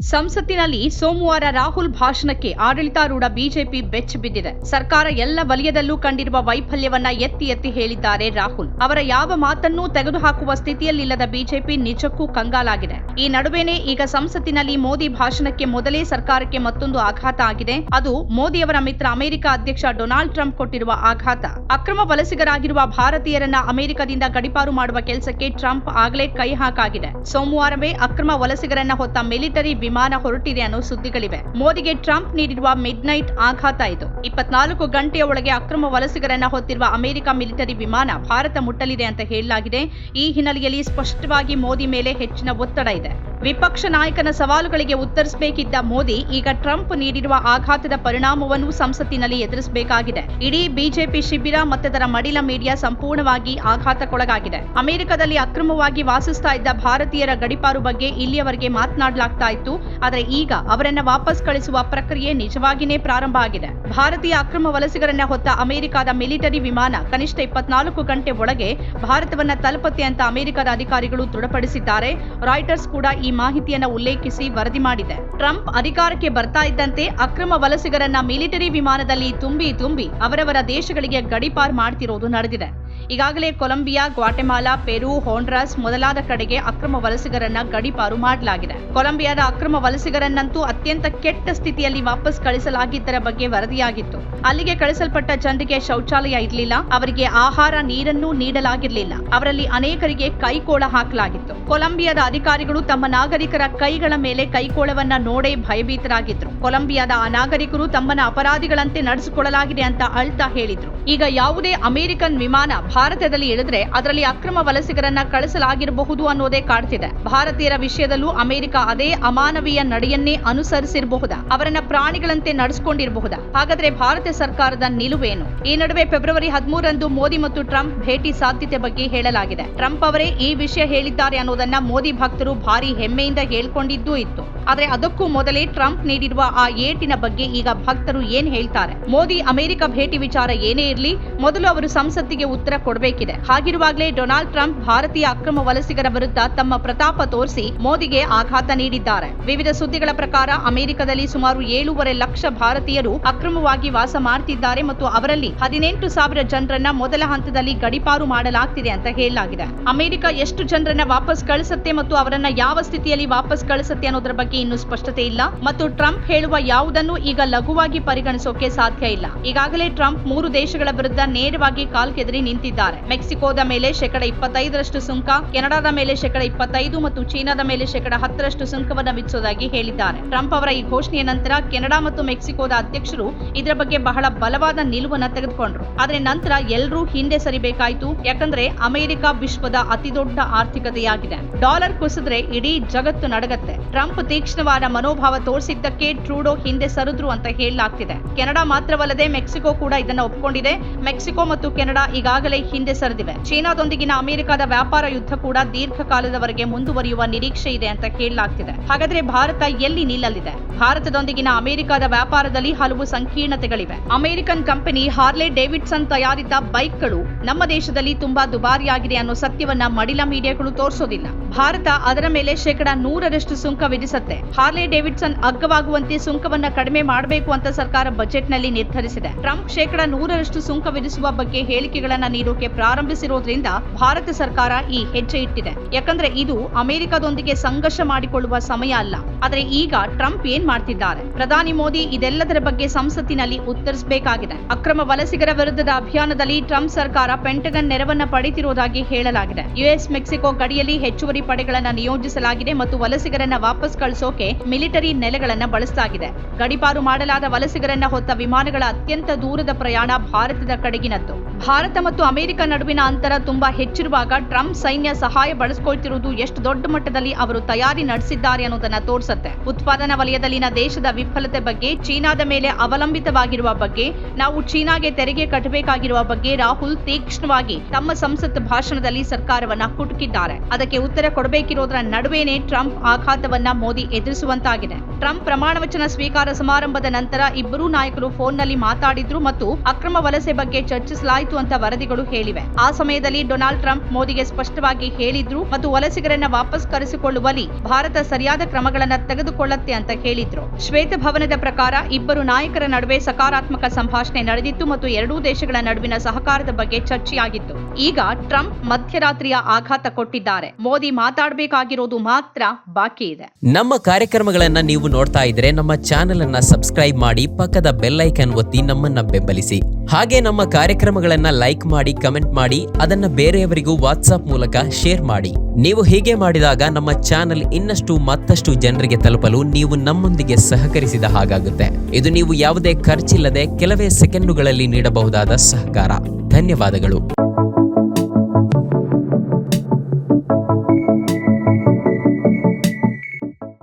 ಸಂಸತ್ತಿನಲ್ಲಿ ಸೋಮವಾರ ರಾಹುಲ್ ಭಾಷಣಕ್ಕೆ ಆಡಳಿತಾರೂಢ ಬಿಜೆಪಿ ಬೆಚ್ಚಿ ಬಿದ್ದಿದೆ. ಸರ್ಕಾರ ಎಲ್ಲ ವಲಯದಲ್ಲೂ ಕಂಡಿರುವ ವೈಫಲ್ಯವನ್ನ ಎತ್ತಿ ಎತ್ತಿ ಹೇಳಿದ್ದಾರೆ ರಾಹುಲ್. ಅವರ ಯಾವ ಮಾತನ್ನೂ ತೆಗೆದುಹಾಕುವ ಸ್ಥಿತಿಯಲ್ಲಿಲ್ಲದ ಬಿಜೆಪಿ ನಿಜಕ್ಕೂ ಕಂಗಾಲಾಗಿದೆ. ಈ ನಡುವೆನೇ ಈಗ ಸಂಸತ್ತಿನಲ್ಲಿ ಮೋದಿ ಭಾಷಣಕ್ಕೆ ಮೊದಲೇ ಸರ್ಕಾರಕ್ಕೆ ಮತ್ತೊಂದು ಆಘಾತ ಆಗಿದೆ. ಅದು ಮೋದಿಯವರ ಮಿತ್ರ ಅಮೆರಿಕ ಅಧ್ಯಕ್ಷ ಡೊನಾಲ್ಡ್ ಟ್ರಂಪ್ ಕೊಟ್ಟಿರುವ ಆಘಾತ. ಅಕ್ರಮ ವಲಸಿಗರಾಗಿರುವ ಭಾರತೀಯರನ್ನ ಅಮೆರಿಕದಿಂದ ಗಡೀಪಾರು ಮಾಡುವ ಕೆಲಸಕ್ಕೆ ಟ್ರಂಪ್ ಆಗಲೇ ಕೈ ಹಾಕಾಗಿದೆ. ಸೋಮವಾರವೇ ಅಕ್ರಮ ವಲಸಿಗರನ್ನ ಹೊತ್ತ ಮಿಲಿಟರಿ ವಿಮಾನ ಹೊರಟಿದೆ ಅನ್ನೋ ಸುದ್ದಿಗಳಿವೆ. ಮೋದಿಗೆ ಟ್ರಂಪ್ ನೀಡಿರುವ ಮಿಡ್ ನೈಟ್ ಆಘಾತ ಇದು. 24 ಗಂಟೆಯ ಒಳಗೆ ಅಕ್ರಮ ವಲಸಿಗರನ್ನ ಹೊತ್ತಿರುವ ಅಮೆರಿಕ ಮಿಲಿಟರಿ ವಿಮಾನ ಭಾರತ ಮುಟ್ಟಲಿದೆ ಅಂತ ಹೇಳಲಾಗಿದೆ. ಈ ಹಿನ್ನೆಲೆಯಲ್ಲಿ ಸ್ಪಷ್ಟವಾಗಿ ಮೋದಿ ಮೇಲೆ ಹೆಚ್ಚಿನ ಒತ್ತಡ ಇದೆ. ವಿಪಕ್ಷ ನಾಯಕನ ಸವಾಲುಗಳಿಗೆ ಉತ್ತರಿಸಬೇಕಿದ್ದ ಮೋದಿ ಈಗ ಟ್ರಂಪ್ ನೀಡಿರುವ ಆಘಾತದ ಪರಿಣಾಮವನ್ನು ಸಂಸತ್ತಿನಲ್ಲಿ ಎದುರಿಸಬೇಕಾಗಿದೆ. ಇಡೀ ಬಿಜೆಪಿ ಶಿಬಿರ ಮತ್ತದರ ಮಡಿಲ ಮೀಡಿಯಾ ಸಂಪೂರ್ಣವಾಗಿ ಆಘಾತಕ್ಕೊಳಗಾಗಿದೆ. ಅಮೆರಿಕದಲ್ಲಿ ಅಕ್ರಮವಾಗಿ ವಾಸಿಸ್ತಾ ಇದ್ದ ಭಾರತೀಯರ ಗಡೀಪಾರು ಬಗ್ಗೆ ಇಲ್ಲಿಯವರೆಗೆ ಮಾತನಾಡಲಾಗ್ತಾ ಇತ್ತು. ಆದರೆ ಈಗ ಅವರನ್ನ ವಾಪಸ್ ಕಳಿಸುವ ಪ್ರಕ್ರಿಯೆ ನಿಜವಾಗಿಯೇ ಪ್ರಾರಂಭ ಆಗಿದೆ. ಭಾರತೀಯ ಅಕ್ರಮ ವಲಸಿಗರನ್ನ ಹೊತ್ತ ಅಮೆರಿಕದ ಮಿಲಿಟರಿ ವಿಮಾನ ಕನಿಷ್ಠ 24 ಗಂಟೆ ಒಳಗೆ ಭಾರತವನ್ನ ತಲುಪುತ್ತೆ ಅಂತ ಅಮೆರಿಕದ ಅಧಿಕಾರಿಗಳು ದೃಢಪಡಿಸಿದ್ದಾರೆ. ರಾಯ್ಟರ್ಸ್ ಕೂಡ ಈ ಮಾಹಿತಿಯನ್ನ ಉಲ್ಲೇಖಿಸಿ ವರದಿ ಮಾಡಿದೆ. ಟ್ರಂಪ್ ಅಧಿಕಾರಕ್ಕೆ ಬರ್ತಾ ಇದ್ದಂತೆ ಅಕ್ರಮ ವಲಸಿಗರನ್ನ ಮಿಲಿಟರಿ ವಿಮಾನದಲ್ಲಿ ತುಂಬಿ ಅವರವರ ದೇಶಗಳಿಗೆ ಗಡೀಪಾರು ಮಾಡ್ತಿರೋದು ನಡೆದಿದೆ. ಈಗಾಗಲೇ ಕೊಲಂಬಿಯಾ, ಗ್ವಾಟೆಮಾಲಾ, ಪೆರು, ಹೋಂಡ್ರಾಸ್ ಮೊದಲಾದ ಕಡೆಗೆ ಅಕ್ರಮ ವಲಸಿಗರನ್ನ ಗಡೀಪಾರು ಮಾಡಲಾಗಿದೆ. ಕೊಲಂಬಿಯಾದ ಅಕ್ರಮ ವಲಸಿಗರನ್ನಂತೂ ಅತ್ಯಂತ ಕೆಟ್ಟ ಸ್ಥಿತಿಯಲ್ಲಿ ವಾಪಸ್ ಕಳಿಸಲಾಗಿದ್ದರ ಬಗ್ಗೆ ವರದಿಯಾಗಿತ್ತು. ಅಲ್ಲಿಗೆ ಕಳಿಸಲ್ಪಟ್ಟ ಜನರಿಗೆ ಶೌಚಾಲಯ ಇರಲಿಲ್ಲ, ಅವರಿಗೆ ಆಹಾರ ನೀರನ್ನು ನೀಡಲಾಗಿರಲಿಲ್ಲ, ಅವರಲ್ಲಿ ಅನೇಕರಿಗೆ ಕೈಕೋಳ ಹಾಕಲಾಗಿತ್ತು. ಕೊಲಂಬಿಯಾದ ಅಧಿಕಾರಿಗಳು ತಮ್ಮ ನಾಗರಿಕರ ಕೈಗಳ ಮೇಲೆ ಕೈಕೋಳವನ್ನ ನೋಡೇ ಭಯಭೀತರಾಗಿದ್ರು. ಕೊಲಂಬಿಯಾದ ಆ ನಾಗರಿಕರು ತಮ್ಮನ್ನ ಅಪರಾಧಿಗಳಂತೆ ನಡೆಸಿಕೊಳ್ಳಲಾಗಿದೆ ಅಂತ ಅಳ್ತಾ ಹೇಳಿದ್ರು. ಈಗ ಯಾವುದೇ ಅಮೆರಿಕನ್ ವಿಮಾನ ಭಾರತದಲ್ಲಿ ಇಳಿದ್ರೆ ಅದರಲ್ಲಿ ಅಕ್ರಮ ವಲಸಿಗರನ್ನ ಕಳಿಸಲಾಗಿರಬಹುದು ಅನ್ನೋದೇ ಕಾಡ್ತಿದೆ. ಭಾರತೀಯರ ವಿಷಯದಲ್ಲೂ ಅಮೆರಿಕ ಅದೇ ಅಮಾನವೀಯ ನಡೆಯನ್ನೇ ಅನುಸರಿಸಿರಬಹುದಾ? ಅವರನ್ನ ಪ್ರಾಣಿಗಳಂತೆ ನಡೆಸಿಕೊಂಡಿರಬಹುದಾ? ಹಾಗಾದ್ರೆ ಭಾರತ ಸರ್ಕಾರದ ನಿಲುವೇನು? ಈ ನಡುವೆ ಫೆಬ್ರವರಿ 13ರಂದು ಮೋದಿ ಮತ್ತು ಟ್ರಂಪ್ ಭೇಟಿ ಸಾಧ್ಯತೆ ಬಗ್ಗೆ ಹೇಳಲಾಗಿದೆ. ಟ್ರಂಪ್ ಅವರೇ ಈ ವಿಷಯ ಹೇಳಿದ್ದಾರೆ ಅನ್ನೋದನ್ನ ಮೋದಿ ಭಕ್ತರು ಭಾರಿ ಹೆಮ್ಮೆಯಿಂದ ಹೇಳ್ಕೊಂಡಿದ್ದೂ ಇತ್ತು. ಆದ್ರೆ ಅದಕ್ಕೂ ಮೊದಲೇ ಟ್ರಂಪ್ ನೀಡಿರುವ ಆ ಏಟಿನ ಬಗ್ಗೆ ಈಗ ಭಕ್ತರು ಏನ್ ಹೇಳ್ತಾರೆ? ಮೋದಿ ಅಮೆರಿಕ ಭೇಟಿ ವಿಚಾರ ಏನೇ ಇರಲಿ, ಮೊದಲು ಅವರು ಸಂಸತ್ತಿಗೆ ಉತ್ತರ ಕೊಡಬೇಕಿದೆ. ಹಾಗಿರುವಾಗಲೇ ಡೊನಾಲ್ಡ್ ಟ್ರಂಪ್ ಭಾರತೀಯ ಅಕ್ರಮ ವಲಸಿಗರ ವಿರುದ್ಧ ತಮ್ಮ ಪ್ರತಾಪ ತೋರಿಸಿ ಮೋದಿಗೆ ಆಘಾತ ನೀಡಿದ್ದಾರೆ. ವಿವಿಧ ಸುದ್ದಿಗಳ ಪ್ರಕಾರ ಅಮೆರಿಕದಲ್ಲಿ ಸುಮಾರು 7.5 ಲಕ್ಷ ಭಾರತೀಯರು ಅಕ್ರಮವಾಗಿ ವಾಸ ಮಾಡ್ತಿದ್ದಾರೆ ಮತ್ತು ಅವರಲ್ಲಿ 18,000 ಜನರನ್ನ ಮೊದಲ ಹಂತದಲ್ಲಿ ಗಡೀಪಾರು ಮಾಡಲಾಗ್ತಿದೆ ಅಂತ ಹೇಳಲಾಗಿದೆ. ಅಮೆರಿಕ ಎಷ್ಟು ಜನರನ್ನ ವಾಪಸ್ ಕಳಿಸುತ್ತೆ ಮತ್ತು ಅವರನ್ನ ಯಾವ ಸ್ಥಿತಿಯಲ್ಲಿ ವಾಪಸ್ ಕಳಿಸುತ್ತೆ ಅನ್ನೋದರ ಬಗ್ಗೆ ಇನ್ನೂ ಸ್ಪಷ್ಟತೆ ಇಲ್ಲ ಮತ್ತು ಟ್ರಂಪ್ ಹೇಳುವ ಯಾವುದನ್ನು ಈಗ ಲಘುವಾಗಿ ಪರಿಗಣಿಸೋಕೆ ಸಾಧ್ಯ ಇಲ್ಲ. ಈಗಾಗಲೇ ಟ್ರಂಪ್ 3 ದೇಶಗಳ ವಿರುದ್ಧ ನೇರವಾಗಿ ಕಾಲ್ಕೆದರಿ ನಿಂತಿದ್ದಾರೆ. ಮೆಕ್ಸಿಕೋದ ಮೇಲೆ 25% ಸುಂಕ, ಕೆನಡಾದ ಮೇಲೆ 25% ಮತ್ತು ಚೀನಾದ ಮೇಲೆ 10% ಸುಂಕವನ್ನು ವಿಧಿಸುವುದಾಗಿ ಹೇಳಿದ್ದಾರೆ. ಟ್ರಂಪ್ ಅವರ ಈ ಘೋಷಣೆಯ ನಂತರ ಕೆನಡಾ ಮತ್ತು ಮೆಕ್ಸಿಕೋದ ಅಧ್ಯಕ್ಷರು ಇದರ ಬಗ್ಗೆ ಬಹಳ ಬಲವಾದ ನಿಲುವನ್ನು ತೆಗೆದುಕೊಂಡ್ರು. ಆದ್ರೆ ನಂತರ ಎಲ್ಲರೂ ಹಿಂದೆ ಸರಿಬೇಕಾಯಿತು. ಯಾಕಂದ್ರೆ ಅಮೆರಿಕ ವಿಶ್ವದ ಅತಿದೊಡ್ಡ ಆರ್ಥಿಕತೆಯಾಗಿದೆ. ಡಾಲರ್ ಕುಸಿದ್ರೆ ಇಡೀ ಜಗತ್ತು ನಡಗತ್ತೆ. ಟ್ರಂಪ್ ತೀಕ್ಷ್ಣವಾದ ಮನೋಭಾವ ತೋರಿಸಿದ್ದಕ್ಕೆ ಟ್ರೂಡೋ ಹಿಂದೆ ಸರಿದ್ರು ಅಂತ ಹೇಳಲಾಗ್ತಿದೆ. ಕೆನಡಾ ಮಾತ್ರವಲ್ಲದೆ ಮೆಕ್ಸಿಕೋ ಕೂಡ ಇದನ್ನ ಒಪ್ಪಿಕೊಂಡಿದೆ. ಮೆಕ್ಸಿಕೋ ಮತ್ತು ಕೆನಡಾ ಈಗಾಗಲೇ ಹಿಂದೆ ಸರಿದಿವೆ. ಚೀನಾದೊಂದಿಗಿನ ಅಮೆರಿಕದ ವ್ಯಾಪಾರ ಯುದ್ಧ ಕೂಡ ದೀರ್ಘಕಾಲದವರೆಗೆ ಮುಂದುವರಿಯುವ ನಿರೀಕ್ಷೆ ಇದೆ ಅಂತ ಹೇಳಲಾಗ್ತಿದೆ. ಹಾಗಾದ್ರೆ ಭಾರತ ಎಲ್ಲಿ ನಿಲ್ಲಲಿದೆ? ಭಾರತದೊಂದಿಗಿನ ಅಮೆರಿಕದ ವ್ಯಾಪಾರದಲ್ಲಿ ಹಲವು ಸಂಕೀರ್ಣತೆಗಳಿವೆ. ಅಮೆರಿಕನ್ ಕಂಪನಿ ಹಾರ್ಲೆ ಡೇವಿಡ್ಸನ್ ತಯಾರಿತ ಬೈಕ್ಗಳು ನಮ್ಮ ದೇಶದಲ್ಲಿ ತುಂಬಾ ದುಬಾರಿಯಾಗಿದೆ ಅನ್ನೋ ಸತ್ಯವನ್ನ ಮಡಿಲ ಮೀಡಿಯಾಗಳು ತೋರಿಸೋದಿಲ್ಲ. ಭಾರತ ಅದರ ಮೇಲೆ 100% ಸುಂಕ ವಿಧಿಸುತ್ತೆ. ಹಾರ್ಲೆ ಡೇವಿಡ್ಸನ್ ಅಗ್ಗವಾಗುವಂತೆ ಸುಂಕವನ್ನ ಕಡಿಮೆ ಮಾಡಬೇಕು ಅಂತ ಸರ್ಕಾರ ಬಜೆಟ್ ನಲ್ಲಿ ನಿರ್ಧರಿಸಿದೆ. ಟ್ರಂಪ್ 100% ಸುಂಕ ವಿಧಿಸುವ ಬಗ್ಗೆ ಹೇಳಿಕೆಗಳನ್ನ ನೀಡೋಕೆ ಪ್ರಾರಂಭಿಸಿರೋದ್ರಿಂದ ಭಾರತ ಸರ್ಕಾರ ಈ ಹೆಜ್ಜೆ ಇಟ್ಟಿದೆ. ಯಾಕಂದ್ರೆ ಇದು ಅಮೆರಿಕದೊಂದಿಗೆ ಸಂಘರ್ಷ ಮಾಡಿಕೊಳ್ಳುವ ಸಮಯ ಅಲ್ಲ. ಆದ್ರೆ ಈಗ ಟ್ರಂಪ್ ಏನ್ ಮಾಡ್ತಿದ್ದಾರೆ? ಪ್ರಧಾನಿ ಮೋದಿ ಇದೆಲ್ಲದರ ಬಗ್ಗೆ ಸಂಸತ್ತಿನಲ್ಲಿ ಉತ್ತರಿಸಬೇಕಾಗಿದೆ. ಅಕ್ರಮ ವಲಸಿಗರ ವಿರುದ್ಧದ ಅಭಿಯಾನದಲ್ಲಿ ಟ್ರಂಪ್ ಸರ್ಕಾರ ಪೆಂಟಗನ್ ನೆರವನ್ನ ಪಡೆದಿರುವುದಾಗಿ ಹೇಳಲಾಗಿದೆ. ಯುಎಸ್ ಮೆಕ್ಸಿಕೋ ಗಡಿಯಲ್ಲಿ ಹೆಚ್ಚುವರಿ ಪಡೆಗಳನ್ನ ನಿಯೋಜಿಸಲಾಗಿದೆ ಮತ್ತು ವಲಸಿಗರನ್ನ ವಾಪಸ್ ಕಳಿಸೋಕೆ ಮಿಲಿಟರಿ ನೆಲೆಗಳನ್ನ ಬಳಸಲಾಗಿದೆ. ಗಡೀಪಾರು ಮಾಡಲಾದ ವಲಸಿಗರನ್ನ ಹೊತ್ತ ವಿಮಾನಗಳ ಅತ್ಯಂತ ದೂರದ ಪ್ರಯಾಣ ಭಾರತದ ಕಡೆಗಿನದ್ದು. ಭಾರತ ಮತ್ತು ಅಮೆರಿಕ ನಡುವಿನ ಅಂತರ ತುಂಬಾ ಹೆಚ್ಚಿರುವಾಗ ಟ್ರಂಪ್ ಸೈನ್ಯ ಸಹಾಯ ಬಳಸಿಕೊಳ್ತಿರುವುದು ಎಷ್ಟು ದೊಡ್ಡ ಮಟ್ಟದಲ್ಲಿ ಅವರು ತಯಾರಿ ನಡೆಸಿದ್ದಾರೆ ಅನ್ನೋದನ್ನ ತೋರಿಸುತ್ತೆ. ಉತ್ಪಾದನಾ ವಲಯದಲ್ಲಿನ ದೇಶದ ವಿಫಲತೆ ಬಗ್ಗೆ, ಚೀನಾದ ಮೇಲೆ ಅವಲಂಬಿತವಾಗಿರುವ ಬಗ್ಗೆ, ನಾವು ಚೀನಾಗೆ ತೆರಿಗೆ ಕಟ್ಟಬೇಕಾಗಿರುವ ಬಗ್ಗೆ ರಾಹುಲ್ ತೀಕ್ಷ್ಣವಾಗಿ ತಮ್ಮ ಸಂಸತ್ ಭಾಷಣದಲ್ಲಿ ಸರ್ಕಾರವನ್ನ ಕುಟುಕಿದ್ದಾರೆ. ಅದಕ್ಕೆ ಉತ್ತರ ಕೊಡಬೇಕಿರೋದ್ರ ನಡುವೆನೇ ಟ್ರಂಪ್ ಆಘಾತವನ್ನ ಮೋದಿ ಎದುರಿಸುವಂತಾಗಿದೆ. ಟ್ರಂಪ್ ಪ್ರಮಾಣ ವಚನ ಸ್ವೀಕಾರ ಸಮಾರಂಭದ ನಂತರ ಇಬ್ಬರೂ ನಾಯಕರು ಫೋನ್ನಲ್ಲಿ ಮಾತಾಡಿದ್ರು ಮತ್ತು ಅಕ್ರಮ ವಲಸೆ ಬಗ್ಗೆ ಚರ್ಚಿಸಲಾಯಿತು ಅಂತ ವರದಿಗಳು ಹೇಳಿವೆ. ಆ ಸಮಯದಲ್ಲಿ ಡೊನಾಲ್ಡ್ ಟ್ರಂಪ್ ಮೋದಿಗೆ ಸ್ಪಷ್ಟವಾಗಿ ಹೇಳಿದ್ರು ಮತ್ತು ವಲಸಿಗರನ್ನ ವಾಪಸ್ ಕರೆಸಿಕೊಳ್ಳುವಲ್ಲಿ ಭಾರತ ಸರಿಯಾದ ಕ್ರಮಗಳನ್ನ ತೆಗೆದುಕೊಳ್ಳುತ್ತೆ ಅಂತ ಹೇಳಿದ್ರು. ಶ್ವೇತಭವನದ ಪ್ರಕಾರ ಇಬ್ಬರು ನಾಯಕರ ನಡುವೆ ಸಕಾರಾತ್ಮಕ ಸಂಭಾಷಣೆ ನಡೆದಿತ್ತು ಮತ್ತು ಎರಡೂ ದೇಶಗಳ ನಡುವಿನ ಸಹಕಾರದ ಬಗ್ಗೆ ಚರ್ಚೆಯಾಗಿತ್ತು. ಈಗ ಟ್ರಂಪ್ ಮಧ್ಯರಾತ್ರಿಯ ಆಘಾತ ಕೊಟ್ಟಿದ್ದಾರೆ. ಮೋದಿ ಮಾತಾಡಬೇಕಾಗಿರೋದು ಮಾತ್ರ ಬಾಕಿ ಇದೆ. ನಮ್ಮ ಕಾರ್ಯಕ್ರಮಗಳನ್ನ ನೀವು ನೋಡ್ತಾ ಇದ್ರೆ ನಮ್ಮ ಚಾನೆಲ್ ಅನ್ನ ಸಬ್ಸ್ಕ್ರೈಬ್ ಮಾಡಿ, ಪಕ್ಕದ ಬೆಲ್ ಐಕಾನ್ ಒತ್ತಿ ನಮ್ಮನ್ನ ಬೆಂಬಲಿಸಿ. ಹಾಗೆ ನಮ್ಮ ಕಾರ್ಯಕ್ರಮಗಳನ್ನ ಲೈಕ್ ಮಾಡಿ, ಕಮೆಂಟ್ ಮಾಡಿ, ಅದನ್ನ ಬೇರೆಯವರಿಗೂ ವಾಟ್ಸ್ಆಪ್ ಮೂಲಕ ಶೇರ್ ಮಾಡಿ. ನೀವು ಹೀಗೆ ಮಾಡಿದಾಗ ನಮ್ಮ ಚಾನೆಲ್ ಇನ್ನಷ್ಟು ಮತ್ತಷ್ಟು ಜನರಿಗೆ ತಲುಪಲು ನೀವು ನಮ್ಮೊಂದಿಗೆ ಸಹಕರಿಸಿದ ಹಾಗಾಗುತ್ತೆ. ಇದು ನೀವು ಯಾವುದೇ ಖರ್ಚಿಲ್ಲದೆ ಕೆಲವೇ ಸೆಕೆಂಡುಗಳಲ್ಲಿ ನೀಡಬಹುದಾದ ಸಹಕಾರ. ಧನ್ಯವಾದಗಳು.